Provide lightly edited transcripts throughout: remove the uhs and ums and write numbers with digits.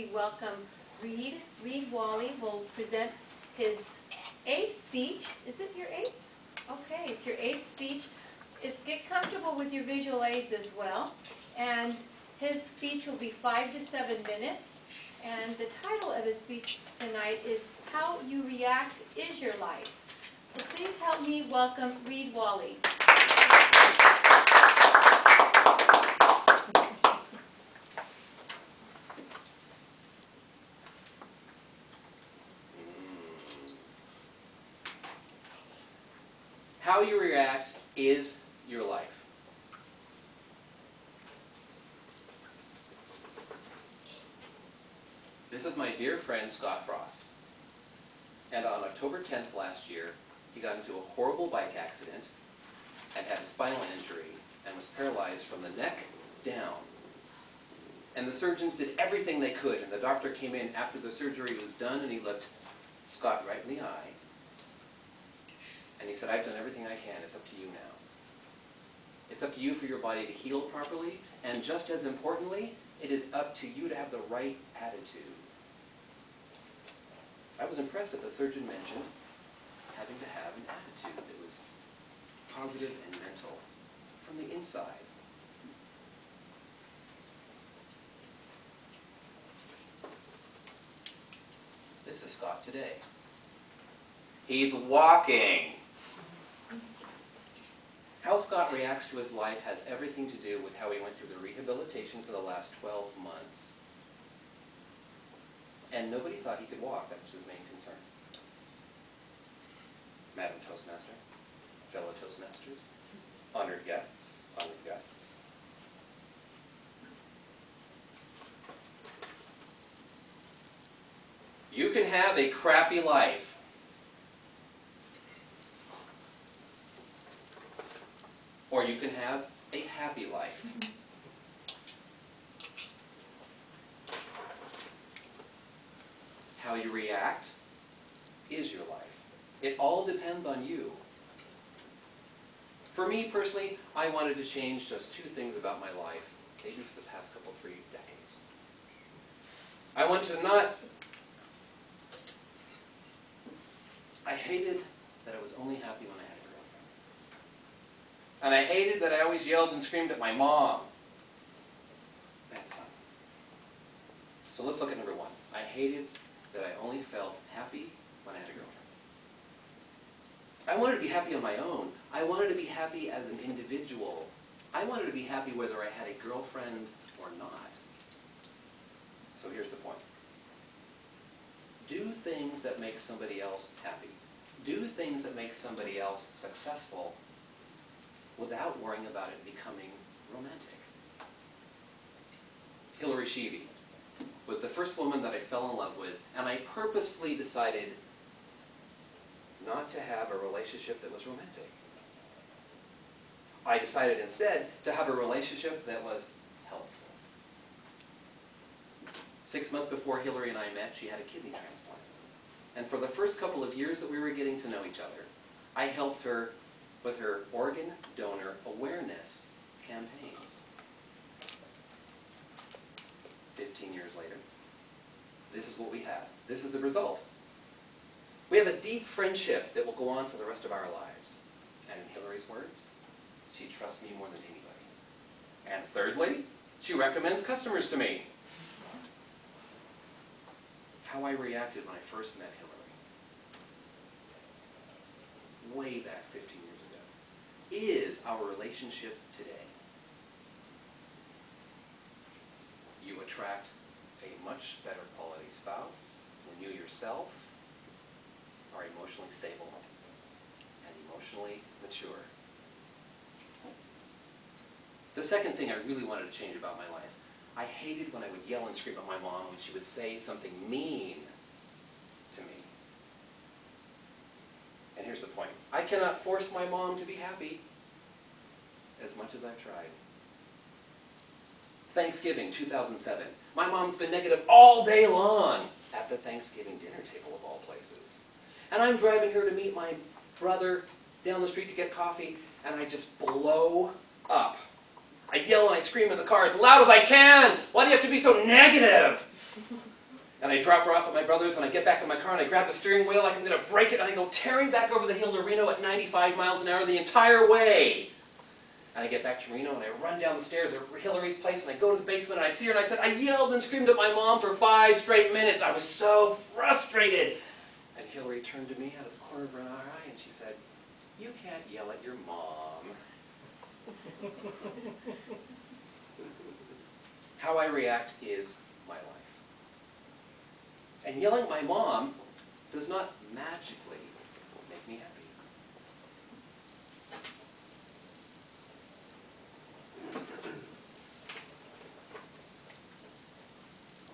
We welcome Reid. Reid Walley will present his 8th speech. Is it your 8th? Okay, it's your 8th speech. It's get comfortable with your visual aids as well. And his speech will be 5 to 7 minutes. And the title of his speech tonight is How You React Is Your Life. So please help me welcome Reid Walley. How you react is your life. This is my dear friend Scott Frost. And on October 10th last year, he got into a horrible bike accident and had a spinal injury and was paralyzed from the neck down. And the surgeons did everything they could, and the doctor came in after the surgery was done and he looked Scott right in the eye. And he said, I've done everything I can, it's up to you now. It's up to you for your body to heal properly, and just as importantly, it is up to you to have the right attitude. I was impressed that the surgeon mentioned having to have an attitude that was positive and mental from the inside. This is Scott today. He's walking. How Scott reacts to his life has everything to do with how he went through the rehabilitation for the last 12 months. And nobody thought he could walk. That was his main concern. Madam Toastmaster, fellow Toastmasters, honored guests, You can have a crappy life. Or you can have a happy life. How you react is your life. It all depends on you. For me personally, I wanted to change just 2 things about my life, maybe for the past 3 decades. I wanted to not... I hated that I was only happy when I had a girlfriend. And I hated that I always yelled and screamed at my mom. Bad son. So let's look at number 1. I hated that I only felt happy when I had a girlfriend. I wanted to be happy on my own. I wanted to be happy as an individual. I wanted to be happy whether I had a girlfriend or not. So here's the point. Do things that make somebody else happy. Do things that make somebody else successful without worrying about it becoming romantic. Hillary Sheevy was the first woman that I fell in love with, and I purposefully decided not to have a relationship that was romantic. I decided instead to have a relationship that was helpful. 6 months before Hillary and I met, she had a kidney transplant. And for the first couple of years that we were getting to know each other, I helped her with her organ donor awareness campaigns. 15 years later, this is what we have. This is the result. We have a deep friendship that will go on for the rest of our lives. And in Hillary's words, she trusts me more than anybody. And thirdly, she recommends customers to me. How I reacted when I first met Hillary, way back 15 years ago, is our relationship today. You attract a much better quality spouse when you yourself are emotionally stable and emotionally mature. The second thing I really wanted to change about my life, I hated when I would yell and scream at my mom when she would say something mean to me. And here's the point. I cannot force my mom to be happy as much as I've tried. Thanksgiving 2007. My mom's been negative all day long at the Thanksgiving dinner table of all places. And I'm driving her to meet my brother down the street to get coffee, and I just blow up. I yell and I scream in the car as loud as I can. Why do you have to be so negative? And I drop her off at my brother's, and I get back to my car, and I grab the steering wheel like I'm going to break it, and I go tearing back over the hill to Reno at 95 miles an hour the entire way. And I get back to Reno, and I run down the stairs at Hillary's place, and I go to the basement, and I see her, and I said, I yelled and screamed at my mom for 5 straight minutes. I was so frustrated. And Hillary turned to me out of the corner of her eye, and she said, you can't yell at your mom. How I react is my life. And yelling at my mom does not magically make me happy.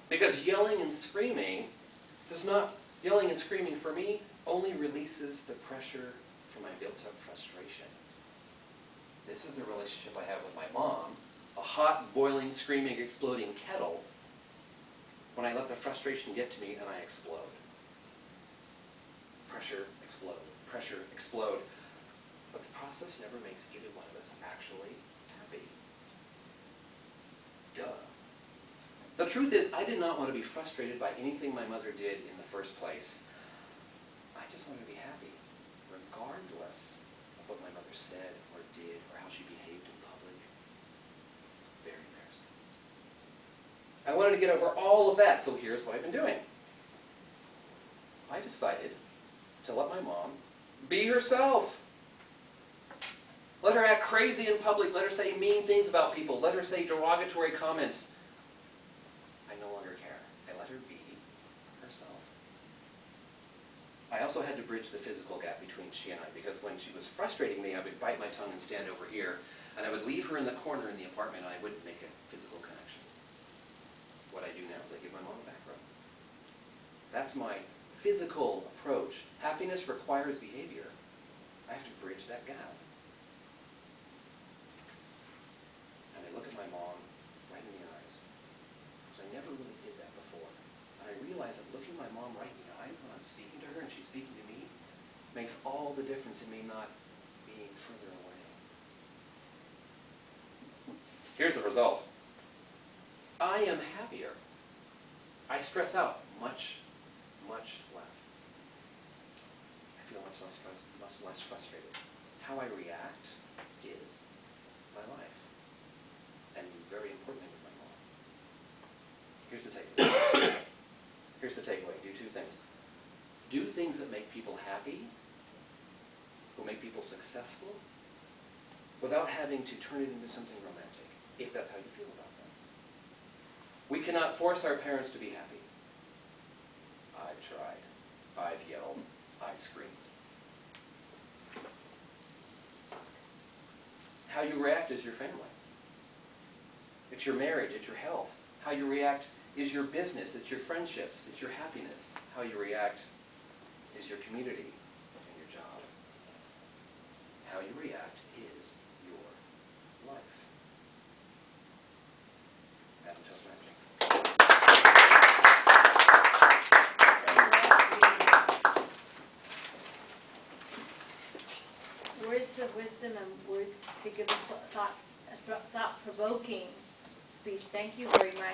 Because yelling and screaming for me only releases the pressure from my built-up frustration. This is the relationship I have with my mom, a hot, boiling, screaming, exploding kettle, when I let the frustration get to me and I explode. Pressure, explode. Pressure, explode. But the process never makes either one of us actually happy. Duh. The truth is, I did not want to be frustrated by anything my mother did in the first place. I just wanted to be happy, regardless of what my mother said or did or how she behaved in public. Very embarrassing. I wanted to get over all of that, so here's what I've been doing. I decided to let my mom be herself. Let her act crazy in public. Let her say mean things about people. Let her say derogatory comments. I no longer care. I let her be herself. I also had to bridge the physical gap between she and I, because when she was frustrating me, I would bite my tongue and stand over here, and I would leave her in the corner in the apartment, and I wouldn't make a physical connection. What I do now is I give my mom a back rub. That's my physical approach. Happiness requires behavior. I have to bridge that gap. And I look at my mom right in the eyes, because I never really did that before. And I realize that looking my mom right in the eyes when I'm speaking to her and she's speaking to me makes all the difference in me not being further away. Here's the result. I am happier. I stress out much, much less. I feel much less frustrated. How I react is my life. And very importantly with my mom. Here's the takeaway. Here's the takeaway. Do 2 things. Do things that make people happy, will make people successful, without having to turn it into something romantic, if that's how you feel about them. We cannot force our parents to be happy. I've tried. I've yelled. I've screamed. How you react is your family. It's your marriage. It's your health. How you react is your business. It's your friendships. It's your happiness. How you react is your community and your job. How you react is your life. Madam Toastmaster. Words of wisdom and words to give us a thought-provoking speech. Thank you very much.